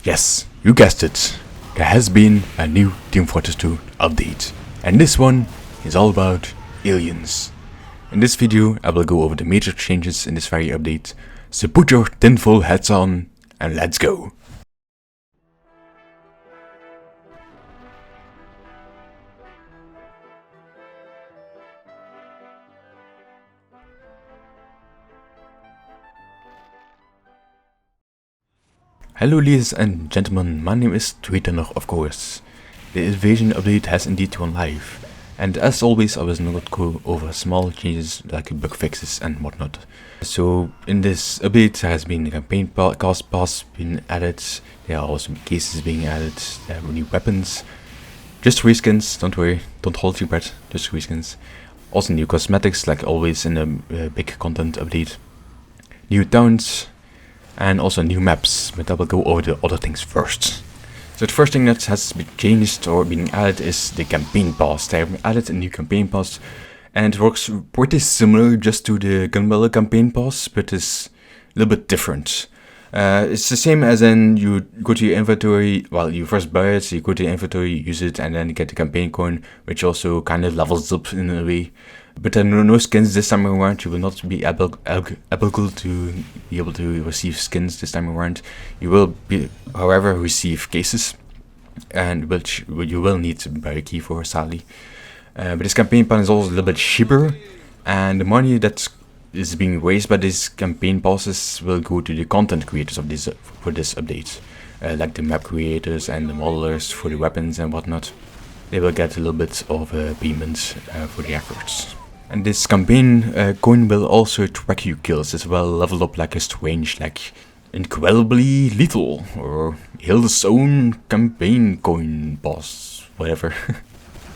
Yes, you guessed it. There has been a new Team Fortress 2 update, and this one is all about aliens. In this video I will go over the major changes in this very update, so put your tinfoil hats on and let's go. Hello ladies and gentlemen, my name is Twitter of course. The invasion update has indeed gone live, and as always I will not go over small changes like bug fixes and whatnot. So in this update there has been a campaign cost pass being added, there are also cases being added, there are new weapons, just reskins, don't worry, don't hold your breath, just reskins. Also new cosmetics like always in a big content update, new taunts, and also new maps, but I will go over the other things first. So the first thing that has been changed or been added is the campaign pass. They have added a new campaign pass, and it works pretty similar just to the Gunbella campaign pass, but it's a little bit different. It's the same as in you go to your inventory, well you first buy it, so you go to your inventory, you use it, and then you get the campaign coin, which also kind of levels up in a way. But there are no skins this time around. You will not be able to be able to receive skins this time around. You will be, however, receive cases, and which you will need to buy a key for, sadly. But this campaign pass is also a little bit cheaper, and the money that is being raised by these campaign passes will go to the content creators of this for this update, like the map creators and the modelers for the weapons and whatnot. They will get a little bit of payment for the efforts. And this campaign coin will also track your kills as well, level up like a strange, like incredibly lethal, or Hill's own campaign coin boss, whatever.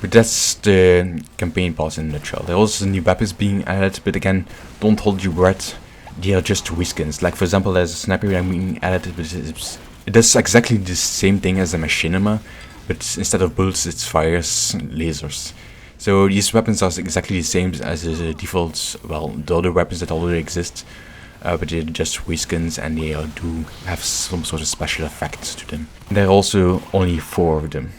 But that's the campaign pass in a nutshell. There are also new weapons being added, but again, don't hold your breath. They are just reskins. Like for example, there's a sniper being added, but it does exactly the same thing as the machinima, but instead of bullets, it fires lasers. So these weapons are exactly the same as the default, well, the other weapons that already exist, but they're just reskins and they do have some sort of special effects to them. And there are also only 4 of them.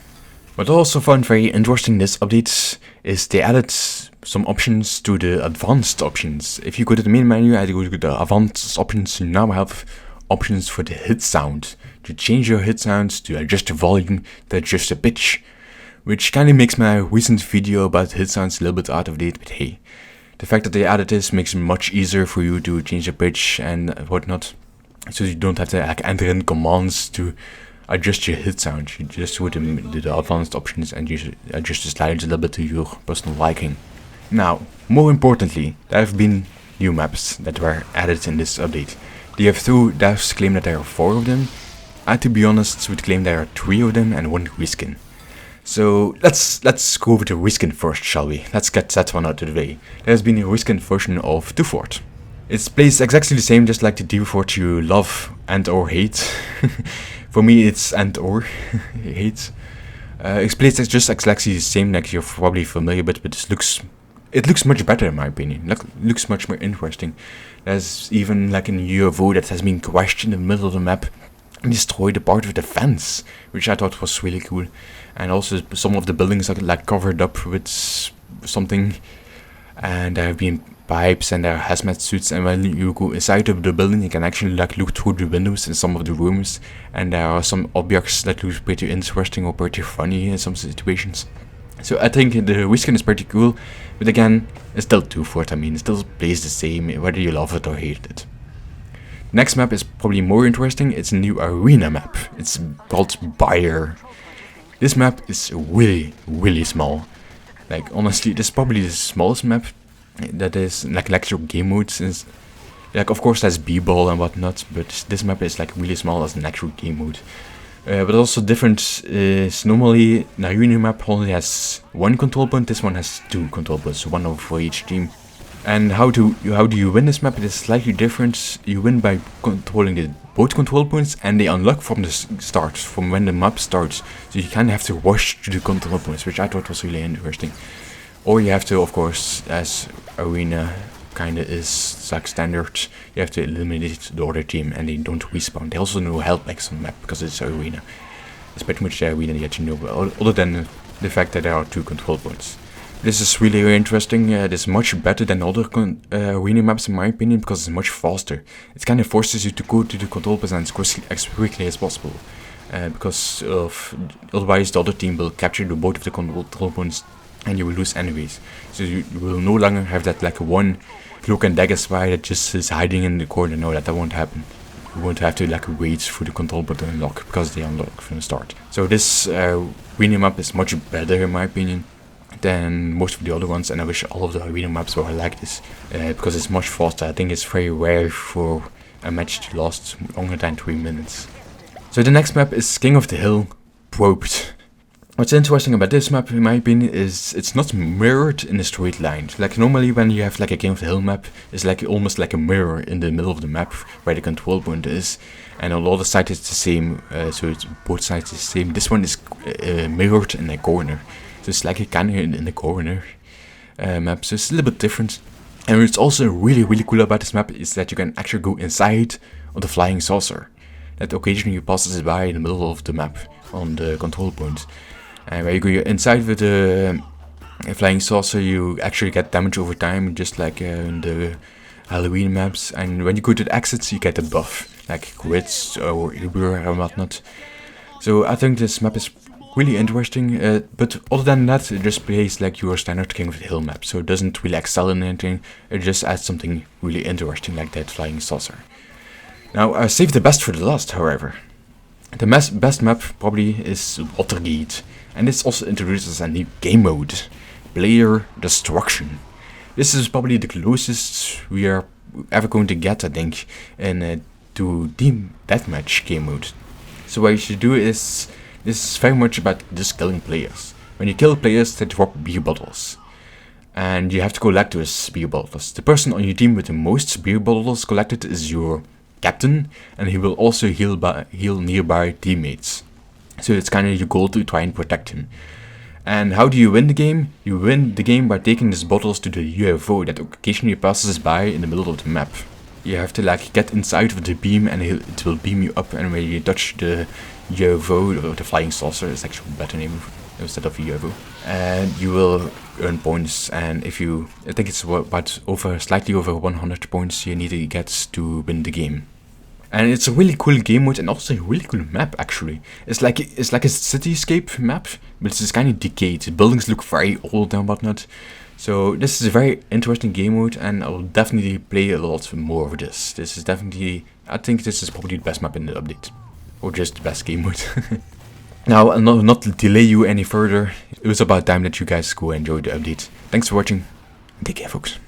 What I also found very interesting in this update is they added some options to the advanced options. If you go to the main menu and you go to the advanced options, you now have options for the hit sound. To change your hit sounds, to adjust the volume, to adjust the pitch. Which kind of makes my recent video about hit sounds a little bit out of date, but hey. The fact that they added this makes it much easier for you to change the pitch and whatnot. So you don't have to like enter in commands to adjust your hit sound. You just go to the advanced options and you adjust the sliders a little bit to your personal liking. Now, more importantly, there have been new maps that were added in this update. TF2 devs claim that there are 4 of them. I, to be honest, would claim there are 3 of them and 1 reskin. So let's go over the reskin first, shall we? Let's get that one out of the way. There's been a reskin version of Tufort. It's plays exactly the same, just like the Tufort you love and or hate. For me it's and or hate. It plays just exactly the same, like you're probably familiar with, but it looks much better in my opinion. Looks much more interesting. There's even like a UFO that has been crashed in the middle of the map and destroyed a part of the fence, which I thought was really cool. And also some of the buildings are like covered up with something, and there have been pipes and there are hazmat suits, and when you go inside of the building you can actually like look through the windows in some of the rooms, and there are some objects that look pretty interesting or pretty funny in some situations. So I think the reskin is pretty cool, but again, it's still Tufort. I mean, it still plays the same whether you love it or hate it. Next map is probably more interesting. It's a new arena map. It's called Bayer. This map is really small. Like honestly, this is probably the smallest map that is like actual game modes. Like of course there's b-ball and whatnot, but this map is like really small as an actual game mode. But also different is normally an arena map only has 1 control point. This one has 2 control points, 1 over for each team. And how do you win this map? It is slightly different. You win by controlling both control points, and they unlock from the start, from when the map starts. So you kind of have to rush to the control points, which I thought was really interesting. Or you have to, of course, as arena kinda is like standard. You have to eliminate the other team and they don't respawn. They also know health packs on the map because it's an arena. It's pretty much the arena that you know, other than the fact that there are 2 control points. This is really interesting. This is much better than other arena maps in my opinion because it's much faster. It kind of forces you to go to the control points as quickly as possible. Because otherwise the other team will capture both of the control points and you will lose enemies. So you will no longer have that like one cloak and dagger spy that just is hiding in the corner. No, that won't happen. You won't have to like wait for the control point to unlock because they unlock from the start. So this arena map is much better in my opinion than most of the other ones, and I wish all of the arena maps were like this because it's much faster. I think it's very rare for a match to last longer than 3 minutes. So the next map is King of the Hill Probed. What's interesting about this map in my opinion is it's not mirrored in a straight line. Like normally when you have like a King of the Hill map, it's like almost like a mirror in the middle of the map where the control point is, and on all the sides it's the same, so it's both sides the same. This one is mirrored in a corner, so it's like a kind of in the corner map, so it's a little bit different. And what's also really cool about this map is that you can actually go inside of the flying saucer that occasionally passes by in the middle of the map on the control point. And where you go inside with the flying saucer, you actually get damage over time, just like in the Halloween maps. And when you go to the exits, you get a buff, like crits or Uber and whatnot. So I think this map is really interesting, but other than that, it just plays like your standard King of the Hill map. So it doesn't really excel in anything, it just adds something really interesting like that flying saucer. Now, I saved the best for the last, however. The best map probably is Watergate, and this also introduces a new game mode, Player Destruction. This is probably the closest we are ever going to get, I think, to Team Deathmatch game mode. So what you should do is, this is very much about just killing players. When you kill players, they drop beer bottles, and you have to collect those beer bottles. The person on your team with the most beer bottles collected is your captain, and he will also heal nearby teammates. So it's kind of your goal to try and protect him. And how do you win the game? You win the game by taking these bottles to the UFO that occasionally passes by in the middle of the map. You have to like get inside of the beam and it will beam you up, and when you touch the UFO, or the flying saucer is actually a better name instead of UFO, and you will earn points. And if you, I think it's about slightly over 100 points you need to get to win the game. And it's a really cool game mode and also a really cool map actually. It's like a cityscape map, but it's kind of decayed. The buildings look very old and whatnot. So this is a very interesting game mode, and I will definitely play a lot more of this. This is definitely, I think this is probably the best map in the update. Or just the best game mode. Now, I'll not delay you any further. It was about time that you guys go enjoy the update. Thanks for watching. Take care, folks.